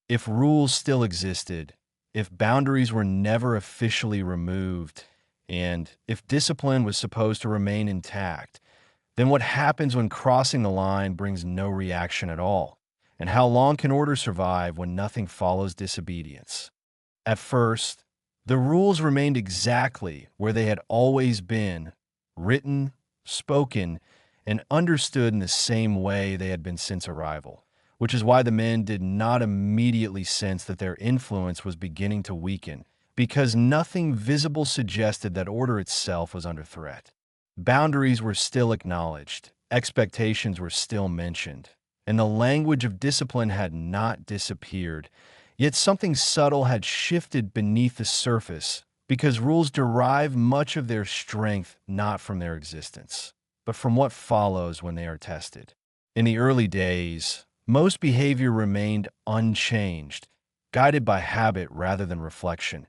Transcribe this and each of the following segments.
If rules still existed, if boundaries were never officially removed, and if discipline was supposed to remain intact, then what happens when crossing the line brings no reaction at all? And how long can order survive when nothing follows disobedience? At first, the rules remained exactly where they had always been, written, spoken, and understood in the same way they had been since arrival, which is why the men did not immediately sense that their influence was beginning to weaken, because nothing visible suggested that order itself was under threat. Boundaries were still acknowledged, expectations were still mentioned, and the language of discipline had not disappeared. Yet something subtle had shifted beneath the surface, because rules derive much of their strength not from their existence, but from what follows when they are tested. In the early days, most behavior remained unchanged, guided by habit rather than reflection,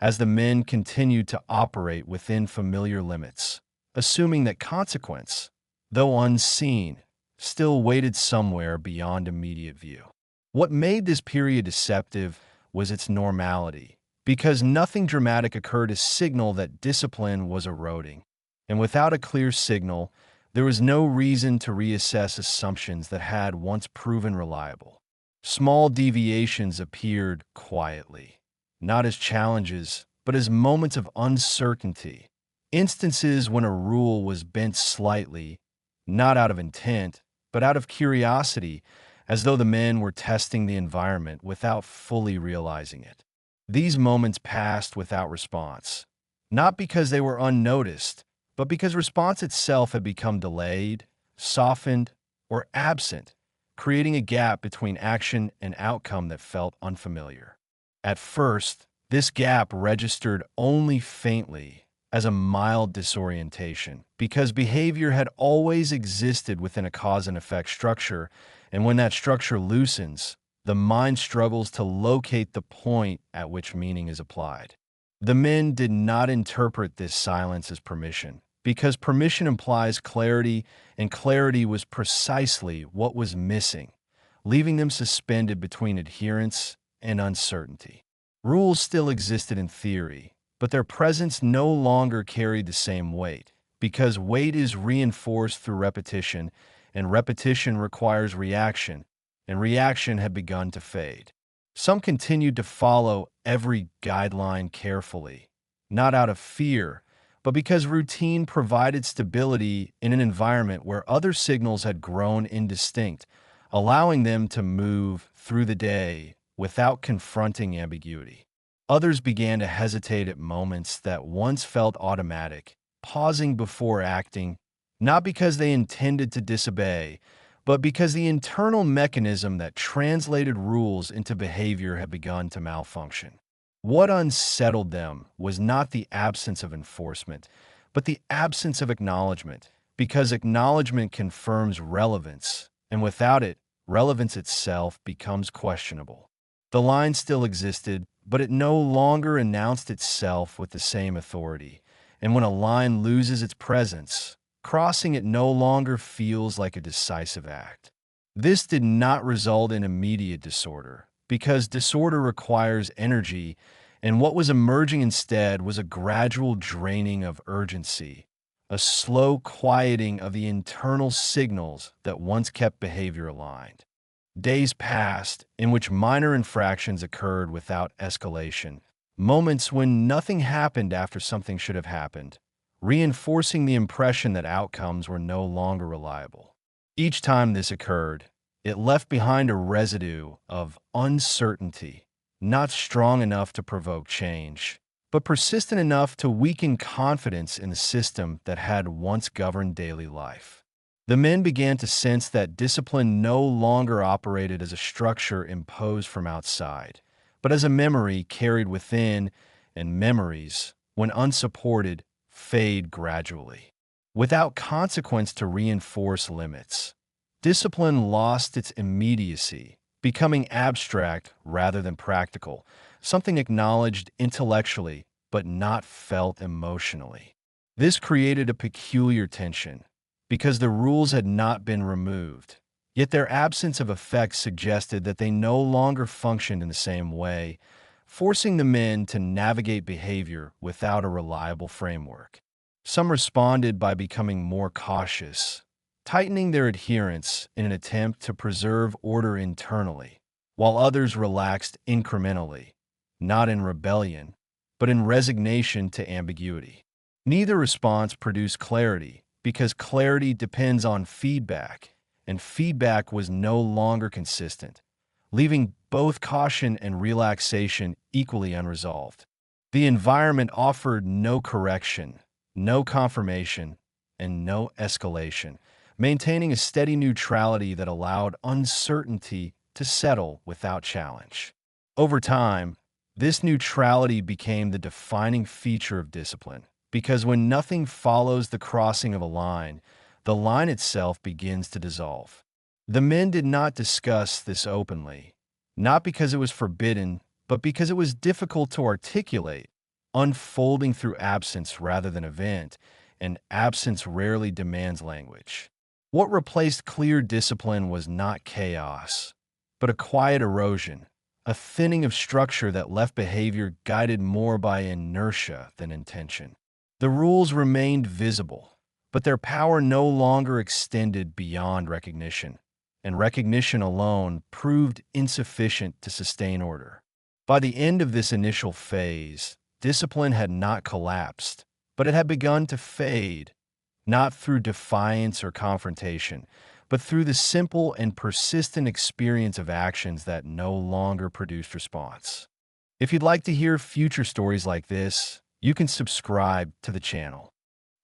as the men continued to operate within familiar limits, assuming that consequence, though unseen, still waited somewhere beyond immediate view. What made this period deceptive was its normality, because nothing dramatic occurred to signal that discipline was eroding. And without a clear signal, there was no reason to reassess assumptions that had once proven reliable. Small deviations appeared quietly, not as challenges, but as moments of uncertainty, instances when a rule was bent slightly, not out of intent, but out of curiosity, as though the men were testing the environment without fully realizing it. These moments passed without response, not because they were unnoticed, but because response itself had become delayed, softened, or absent, creating a gap between action and outcome that felt unfamiliar. At first, this gap registered only faintly as a mild disorientation, because behavior had always existed within a cause and effect structure, and when that structure loosens, the mind struggles to locate the point at which meaning is applied. The men did not interpret this silence as permission, because permission implies clarity, and clarity was precisely what was missing, leaving them suspended between adherence and uncertainty. Rules still existed in theory, but their presence no longer carried the same weight, because weight is reinforced through repetition, and repetition requires reaction, and reaction had begun to fade. Some continued to follow every guideline carefully, not out of fear, but because routine provided stability in an environment where other signals had grown indistinct, allowing them to move through the day without confronting ambiguity. Others began to hesitate at moments that once felt automatic, pausing before acting, not because they intended to disobey, but because the internal mechanism that translated rules into behavior had begun to malfunction. What unsettled them was not the absence of enforcement, but the absence of acknowledgement, because acknowledgement confirms relevance, and without it, relevance itself becomes questionable. The line still existed, but it no longer announced itself with the same authority, and when a line loses its presence, crossing it no longer feels like a decisive act. This did not result in immediate disorder, because disorder requires energy, and what was emerging instead was a gradual draining of urgency, a slow quieting of the internal signals that once kept behavior aligned. Days passed in which minor infractions occurred without escalation, moments when nothing happened after something should have happened, reinforcing the impression that outcomes were no longer reliable. Each time this occurred, it left behind a residue of uncertainty, not strong enough to provoke change, but persistent enough to weaken confidence in the system that had once governed daily life. The men began to sense that discipline no longer operated as a structure imposed from outside, but as a memory carried within, and memories, when unsupported, fade gradually. Without consequence to reinforce limits, discipline lost its immediacy, becoming abstract rather than practical, something acknowledged intellectually but not felt emotionally. This created a peculiar tension, because the rules had not been removed, Yet their absence of effect suggested that they no longer functioned in the same way, forcing the men to navigate behavior without a reliable framework. Some responded by becoming more cautious, tightening their adherence in an attempt to preserve order internally, while others relaxed incrementally, not in rebellion, but in resignation to ambiguity. Neither response produced clarity, because clarity depends on feedback, and feedback was no longer consistent, leaving both caution and relaxation equally unresolved. The environment offered no correction, no confirmation, and no escalation, maintaining a steady neutrality that allowed uncertainty to settle without challenge. Over time, this neutrality became the defining feature of discipline, because when nothing follows the crossing of a line, the line itself begins to dissolve. The men did not discuss this openly, not because it was forbidden, but because it was difficult to articulate, unfolding through absence rather than event, and absence rarely demands language. What replaced clear discipline was not chaos, but a quiet erosion, a thinning of structure that left behavior guided more by inertia than intention. The rules remained visible, but their power no longer extended beyond recognition, and recognition alone proved insufficient to sustain order. By the end of this initial phase, discipline had not collapsed, but it had begun to fade, not through defiance or confrontation, but through the simple and persistent experience of actions that no longer produced response. If you'd like to hear future stories like this, you can subscribe to the channel.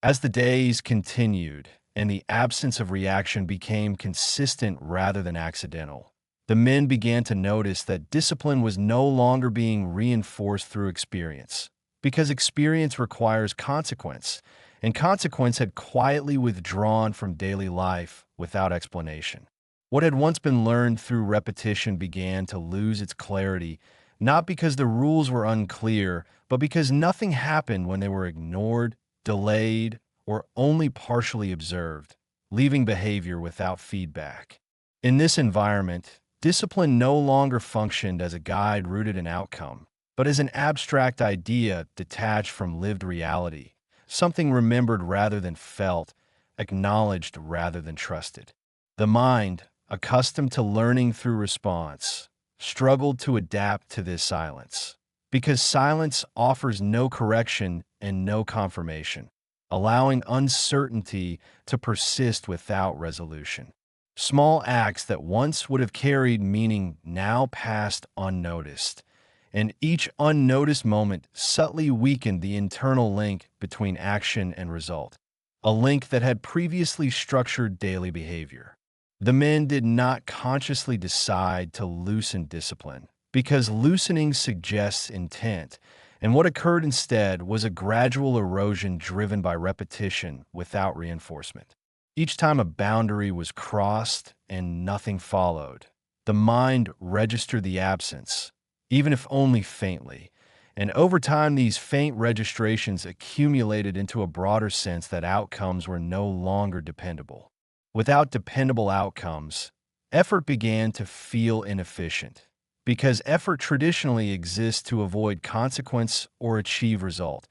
As the days continued and the absence of reaction became consistent rather than accidental, the men began to notice that discipline was no longer being reinforced through experience, because experience requires consequence, and consequence had quietly withdrawn from daily life without explanation. What had once been learned through repetition began to lose its clarity, not because the rules were unclear, but because nothing happened when they were ignored, delayed, or only partially observed, leaving behavior without feedback. In this environment, discipline no longer functioned as a guide rooted in outcome, but as an abstract idea detached from lived reality, something remembered rather than felt, acknowledged rather than trusted. The mind, accustomed to learning through response, struggled to adapt to this silence, because silence offers no correction and no confirmation, allowing uncertainty to persist without resolution. Small acts that once would have carried meaning now passed unnoticed, and each unnoticed moment subtly weakened the internal link between action and result, a link that had previously structured daily behavior. The men did not consciously decide to loosen discipline, because loosening suggests intent, and what occurred instead was a gradual erosion driven by repetition without reinforcement. Each time a boundary was crossed and nothing followed, the mind registered the absence, even if only faintly, and over time these faint registrations accumulated into a broader sense that outcomes were no longer dependable. Without dependable outcomes, effort began to feel inefficient, because effort traditionally exists to avoid consequence or achieve result,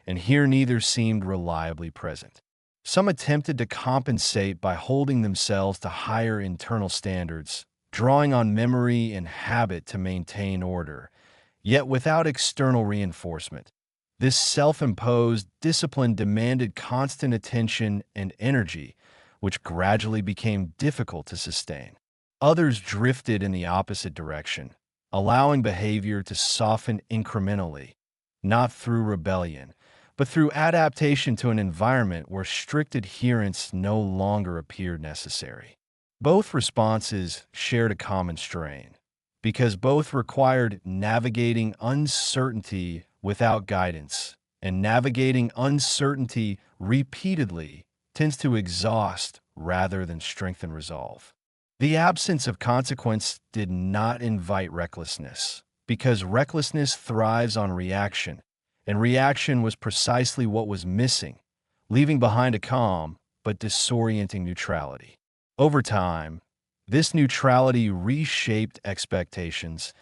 and here neither seemed reliably present. Some attempted to compensate by holding themselves to higher internal standards, drawing on memory and habit to maintain order, yet without external reinforcement. This self-imposed discipline demanded constant attention and energy, which gradually became difficult to sustain. Others drifted in the opposite direction, allowing behavior to soften incrementally, not through rebellion, but through adaptation to an environment where strict adherence no longer appeared necessary. Both responses shared a common strain, because both required navigating uncertainty without guidance, and navigating uncertainty repeatedly tends to exhaust rather than strengthen resolve. The absence of consequence did not invite recklessness, because recklessness thrives on reaction, and reaction was precisely what was missing, leaving behind a calm but disorienting neutrality. Over time, This neutrality reshaped expectations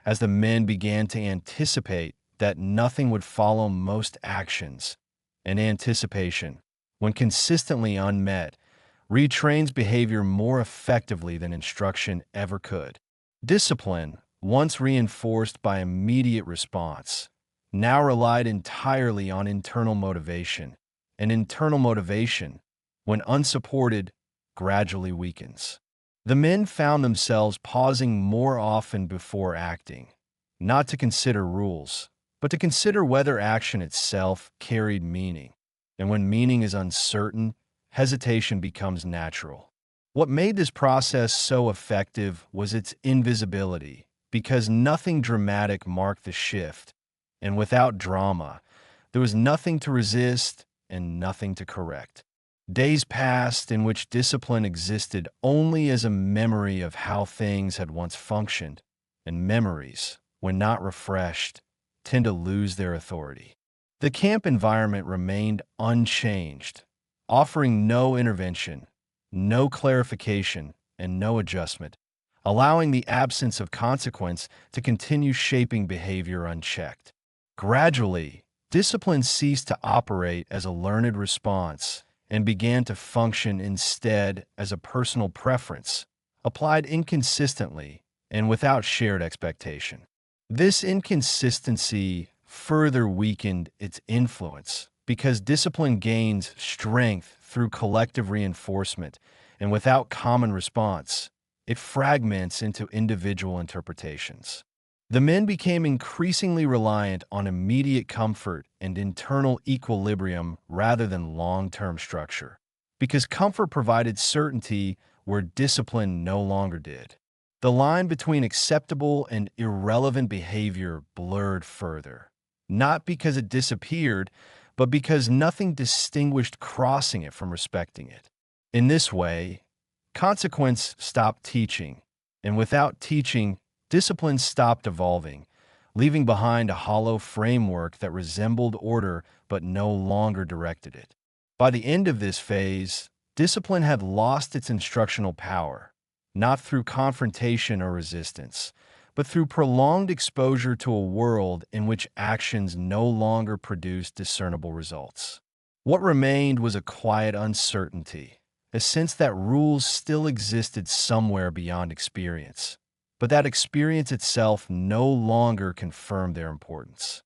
as the men began to anticipate that nothing would follow most actions. And anticipation, when consistently unmet, retrains behavior more effectively than instruction ever could. Discipline, once reinforced by immediate response, now relied entirely on internal motivation, and internal motivation, when unsupported, gradually weakens. The men found themselves pausing more often before acting, not to consider rules, but to consider whether action itself carried meaning. And when meaning is uncertain, hesitation becomes natural. What made this process so effective was its invisibility, because nothing dramatic marked the shift, and without drama, there was nothing to resist and nothing to correct. Days passed in which discipline existed only as a memory of how things had once functioned, and memories, when not refreshed, tend to lose their authority. The camp environment remained unchanged, offering no intervention, no clarification, and no adjustment, allowing the absence of consequence to continue shaping behavior unchecked. Gradually, discipline ceased to operate as a learned response and began to function instead as a personal preference, applied inconsistently and without shared expectation. This inconsistency further weakened its influence because discipline gains strength through collective reinforcement, and without common response, it fragments into individual interpretations. The men became increasingly reliant on immediate comfort and internal equilibrium rather than long-term structure, because comfort provided certainty where discipline no longer did. The line between acceptable and irrelevant behavior blurred further, not because it disappeared, but because nothing distinguished crossing it from respecting it. In this way, consequence stopped teaching, and without teaching, discipline stopped evolving, leaving behind a hollow framework that resembled order but no longer directed it. By the end of this phase, discipline had lost its instructional power, not through confrontation or resistance, but through prolonged exposure to a world in which actions no longer produced discernible results. What remained was a quiet uncertainty, a sense that rules still existed somewhere beyond experience, but that experience itself no longer confirmed their importance.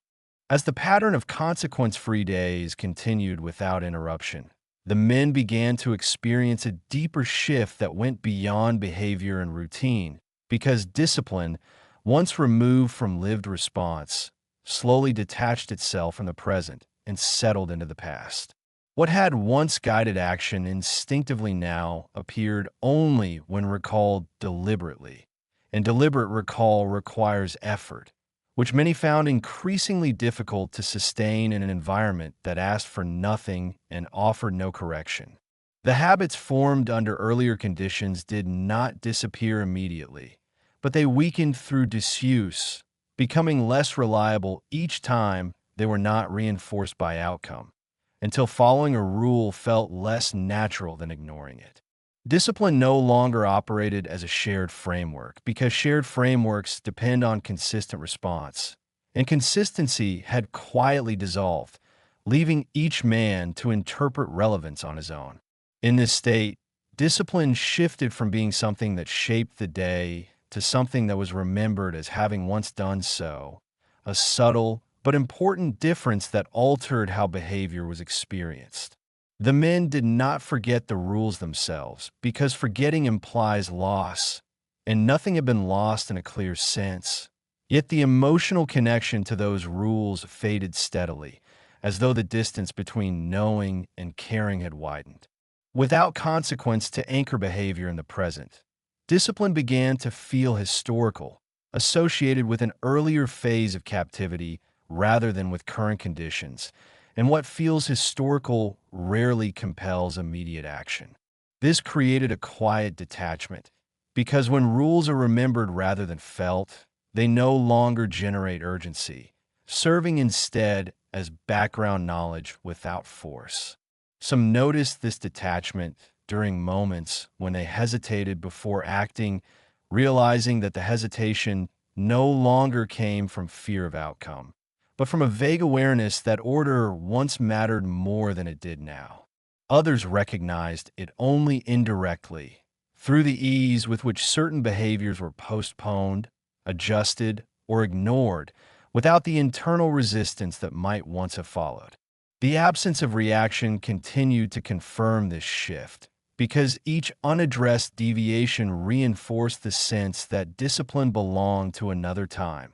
As the pattern of consequence-free days continued without interruption, the men began to experience a deeper shift that went beyond behavior and routine, because discipline, once removed from lived response, slowly detached itself from the present and settled into the past. What had once guided action instinctively now appeared only when recalled deliberately, and deliberate recall requires effort, which many found increasingly difficult to sustain in an environment that asked for nothing and offered no correction. The habits formed under earlier conditions did not disappear immediately, but they weakened through disuse, becoming less reliable each time they were not reinforced by outcome, until following a rule felt less natural than ignoring it. Discipline no longer operated as a shared framework because shared frameworks depend on consistent response, and consistency had quietly dissolved, leaving each man to interpret relevance on his own. In this state, discipline shifted from being something that shaped the day to something that was remembered as having once done so, a subtle but important difference that altered how behavior was experienced. The men did not forget the rules themselves, because forgetting implies loss, and nothing had been lost in a clear sense. Yet the emotional connection to those rules faded steadily, as though the distance between knowing and caring had widened. Without consequence to anchor behavior in the present, discipline began to feel historical, associated with an earlier phase of captivity rather than with current conditions, and what feels historical rarely compels immediate action. This created a quiet detachment, because when rules are remembered rather than felt, they no longer generate urgency, serving instead as background knowledge without force. Some noticed this detachment, during moments when they hesitated before acting, realizing that the hesitation no longer came from fear of outcome, but from a vague awareness that order once mattered more than it did now. Others recognized it only indirectly, through the ease with which certain behaviors were postponed, adjusted, or ignored, without the internal resistance that might once have followed. The absence of reaction continued to confirm this shift, because each unaddressed deviation reinforced the sense that discipline belonged to another time,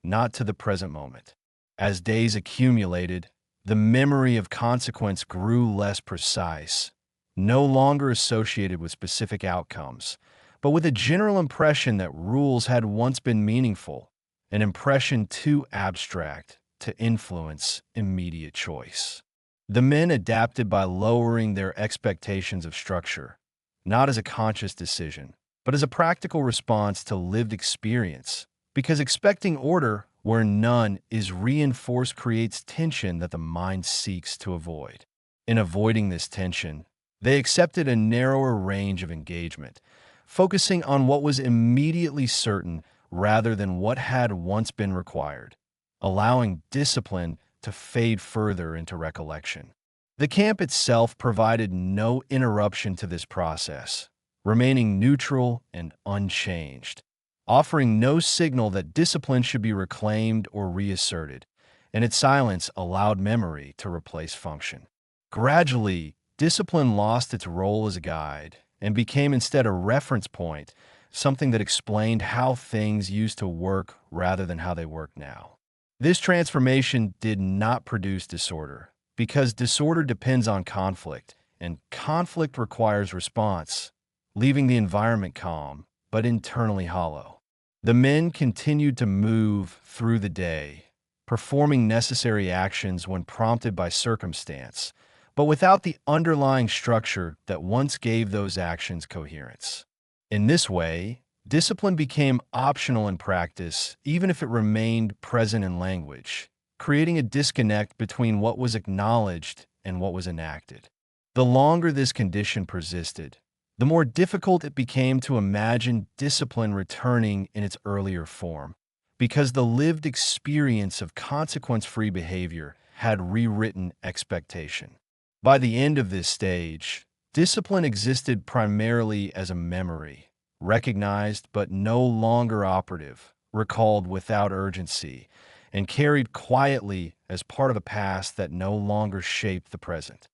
not to the present moment. As days accumulated, the memory of consequence grew less precise, no longer associated with specific outcomes, but with a general impression that rules had once been meaningful, an impression too abstract to influence immediate choice. The men adapted by lowering their expectations of structure, not as a conscious decision, but as a practical response to lived experience, because expecting order where none is reinforced creates tension that the mind seeks to avoid. In avoiding this tension, they accepted a narrower range of engagement, focusing on what was immediately certain rather than what had once been required, allowing discipline to fade further into recollection. The camp itself provided no interruption to this process, remaining neutral and unchanged, offering no signal that discipline should be reclaimed or reasserted, and its silence allowed memory to replace function. Gradually, discipline lost its role as a guide and became instead a reference point, something that explained how things used to work rather than how they work now. This transformation did not produce disorder, because disorder depends on conflict, and conflict requires response, leaving the environment calm, but internally hollow. The men continued to move through the day, performing necessary actions when prompted by circumstance, but without the underlying structure that once gave those actions coherence. In this way, discipline became optional in practice, even if it remained present in language, creating a disconnect between what was acknowledged and what was enacted. The longer this condition persisted, the more difficult it became to imagine discipline returning in its earlier form, because the lived experience of consequence-free behavior had rewritten expectation. By the end of this stage, discipline existed primarily as a memory, recognized but no longer operative, recalled without urgency, and carried quietly as part of a past that no longer shaped the present.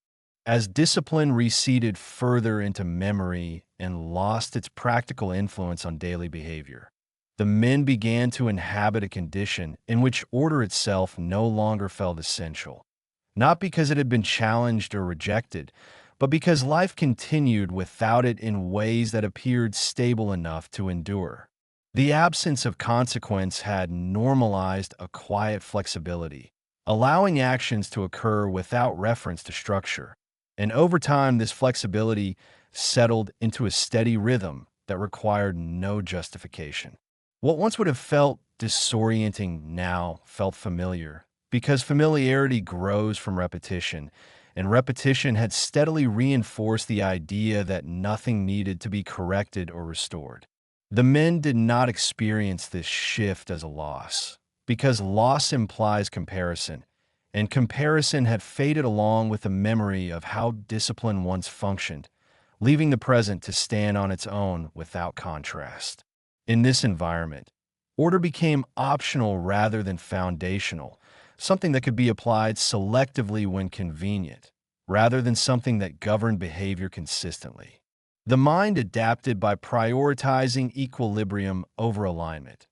As discipline receded further into memory and lost its practical influence on daily behavior, the men began to inhabit a condition in which order itself no longer felt essential, not because it had been challenged or rejected, but because life continued without it in ways that appeared stable enough to endure. The absence of consequence had normalized a quiet flexibility, allowing actions to occur without reference to structure. And over time, this flexibility settled into a steady rhythm that required no justification. What once would have felt disorienting now felt familiar, because familiarity grows from repetition, and repetition had steadily reinforced the idea that nothing needed to be corrected or restored. The men did not experience this shift as a loss, because loss implies comparison, and comparison had faded along with the memory of how discipline once functioned, leaving the present to stand on its own without contrast. In this environment, order became optional rather than foundational, something that could be applied selectively when convenient, rather than something that governed behavior consistently. The mind adapted by prioritizing equilibrium over alignment,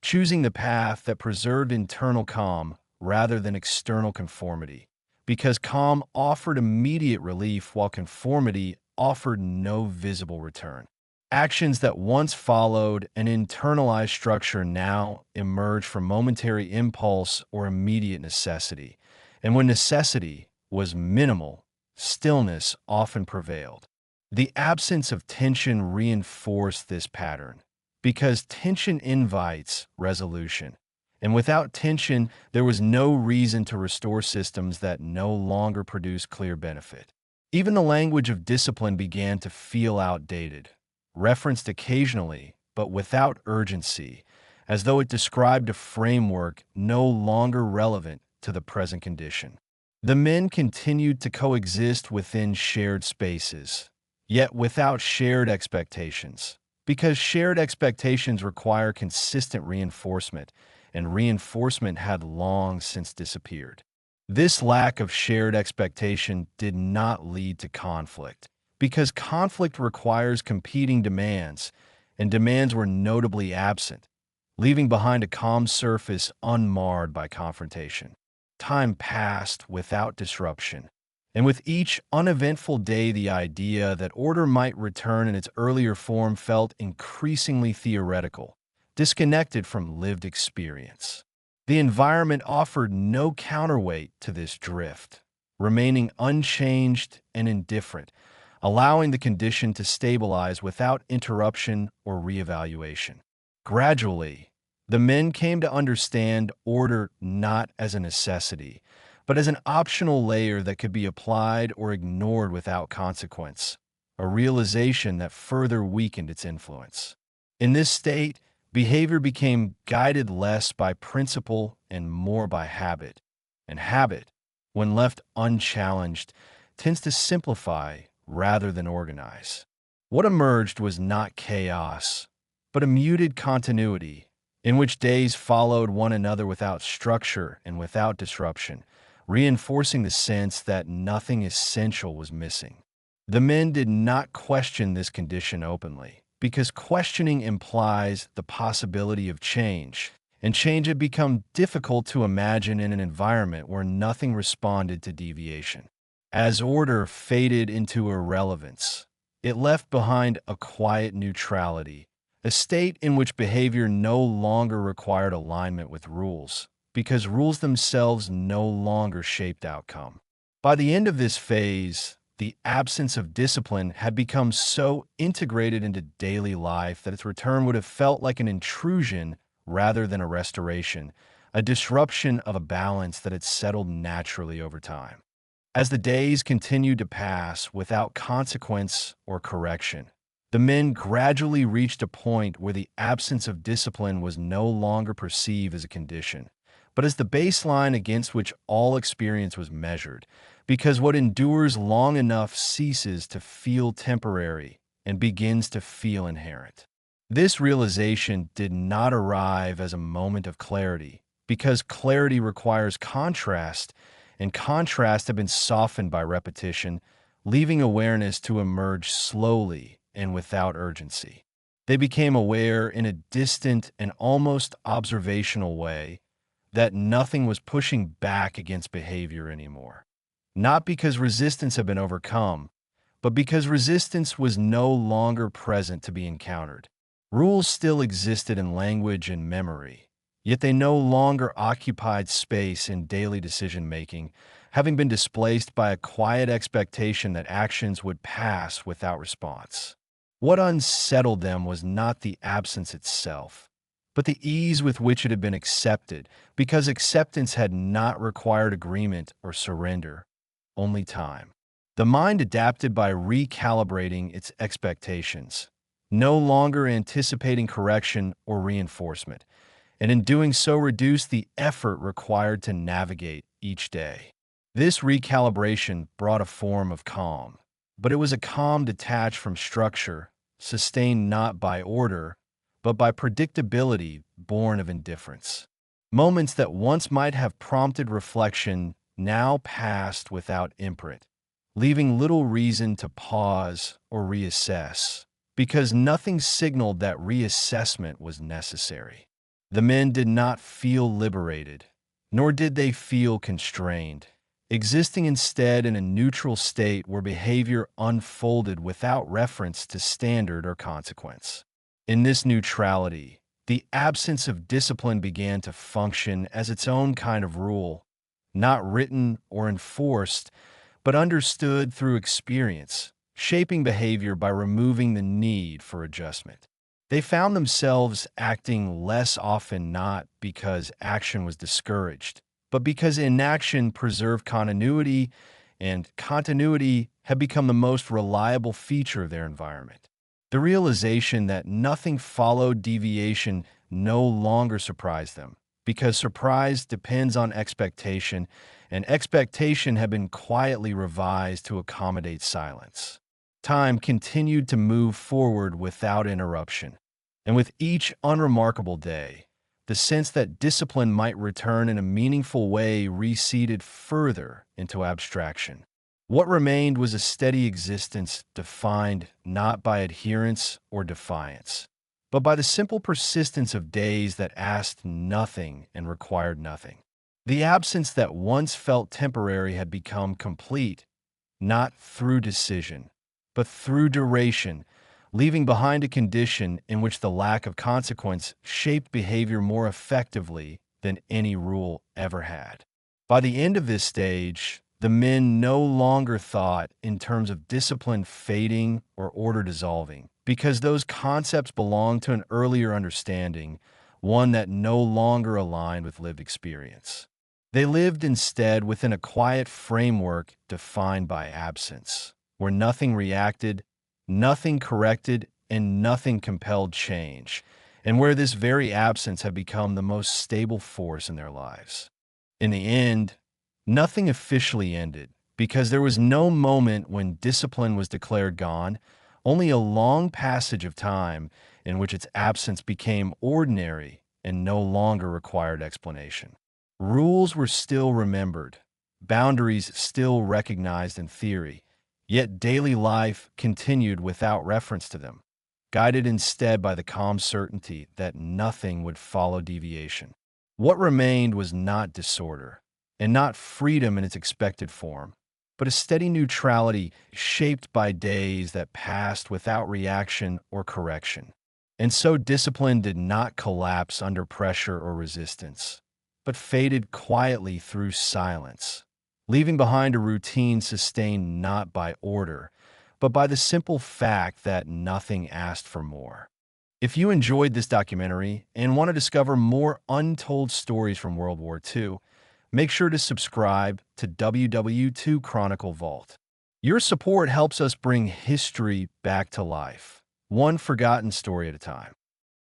choosing the path that preserved internal calm rather than external conformity, because calm offered immediate relief while conformity offered no visible return. Actions that once followed an internalized structure now emerged from momentary impulse or immediate necessity, and when necessity was minimal, stillness often prevailed. The absence of tension reinforced this pattern, because tension invites resolution. And without tension, there was no reason to restore systems that no longer produce clear benefit. Even the language of discipline began to feel outdated, referenced occasionally, but without urgency, as though it described a framework no longer relevant to the present condition. The men continued to coexist within shared spaces, yet without shared expectations, because shared expectations require consistent reinforcement, and reinforcement had long since disappeared. This lack of shared expectation did not lead to conflict, because conflict requires competing demands, and demands were notably absent, leaving behind a calm surface unmarred by confrontation. Time passed without disruption, and with each uneventful day the idea that order might return in its earlier form felt increasingly theoretical, disconnected from lived experience. The environment offered no counterweight to this drift, remaining unchanged and indifferent, allowing the condition to stabilize without interruption or reevaluation. Gradually, the men came to understand order not as a necessity, but as an optional layer that could be applied or ignored without consequence, a realization that further weakened its influence. In this state, behavior became guided less by principle and more by habit, and habit, when left unchallenged, tends to simplify rather than organize. What emerged was not chaos, but a muted continuity, in which days followed one another without structure and without disruption, reinforcing the sense that nothing essential was missing. The men did not question this condition openly, because questioning implies the possibility of change, and change had become difficult to imagine in an environment where nothing responded to deviation. As order faded into irrelevance, it left behind a quiet neutrality, a state in which behavior no longer required alignment with rules, because rules themselves no longer shaped outcome. By the end of this phase, the absence of discipline had become so integrated into daily life that its return would have felt like an intrusion rather than a restoration, a disruption of a balance that had settled naturally over time. As the days continued to pass without consequence or correction, the men gradually reached a point where the absence of discipline was no longer perceived as a condition, but as the baseline against which all experience was measured, because what endures long enough ceases to feel temporary and begins to feel inherent. This realization did not arrive as a moment of clarity, because clarity requires contrast, and contrast had been softened by repetition, leaving awareness to emerge slowly and without urgency. They became aware in a distant and almost observational way that nothing was pushing back against behavior anymore. Not because resistance had been overcome, but because resistance was no longer present to be encountered. Rules still existed in language and memory, yet they no longer occupied space in daily decision-making, having been displaced by a quiet expectation that actions would pass without response. What unsettled them was not the absence itself, but the ease with which it had been accepted, because acceptance had not required agreement or surrender, only time. The mind adapted by recalibrating its expectations, no longer anticipating correction or reinforcement, and in doing so reduced the effort required to navigate each day. This recalibration brought a form of calm, but it was a calm detached from structure, sustained not by order, but by predictability born of indifference. Moments that once might have prompted reflection now passed without imprint, leaving little reason to pause or reassess, because nothing signaled that reassessment was necessary. The men did not feel liberated, nor did they feel constrained, existing instead in a neutral state where behavior unfolded without reference to standard or consequence. In this neutrality, the absence of discipline began to function as its own kind of rule, not written or enforced, but understood through experience, shaping behavior by removing the need for adjustment. They found themselves acting less often not because action was discouraged, but because inaction preserved continuity, and continuity had become the most reliable feature of their environment. The realization that nothing followed deviation no longer surprised them, because surprise depends on expectation, and expectation had been quietly revised to accommodate silence. Time continued to move forward without interruption, and with each unremarkable day, the sense that discipline might return in a meaningful way receded further into abstraction. What remained was a steady existence defined not by adherence or defiance, but by the simple persistence of days that asked nothing and required nothing. The absence that once felt temporary had become complete, not through decision, but through duration, leaving behind a condition in which the lack of consequence shaped behavior more effectively than any rule ever had. By the end of this stage, the men no longer thought in terms of discipline fading or order dissolving, because those concepts belonged to an earlier understanding, one that no longer aligned with lived experience. They lived instead within a quiet framework defined by absence, where nothing reacted, nothing corrected, and nothing compelled change, and where this very absence had become the most stable force in their lives. In the end, nothing officially ended, because there was no moment when discipline was declared gone, only a long passage of time in which its absence became ordinary and no longer required explanation. Rules were still remembered, boundaries still recognized in theory, yet daily life continued without reference to them, guided instead by the calm certainty that nothing would follow deviation. What remained was not disorder, and not freedom in its expected form, but a steady neutrality shaped by days that passed without reaction or correction. And so discipline did not collapse under pressure or resistance, but faded quietly through silence, leaving behind a routine sustained not by order, but by the simple fact that nothing asked for more. If you enjoyed this documentary and want to discover more untold stories from World War II, make sure to subscribe to WWII Chronicle Vault. Your support helps us bring history back to life, one forgotten story at a time.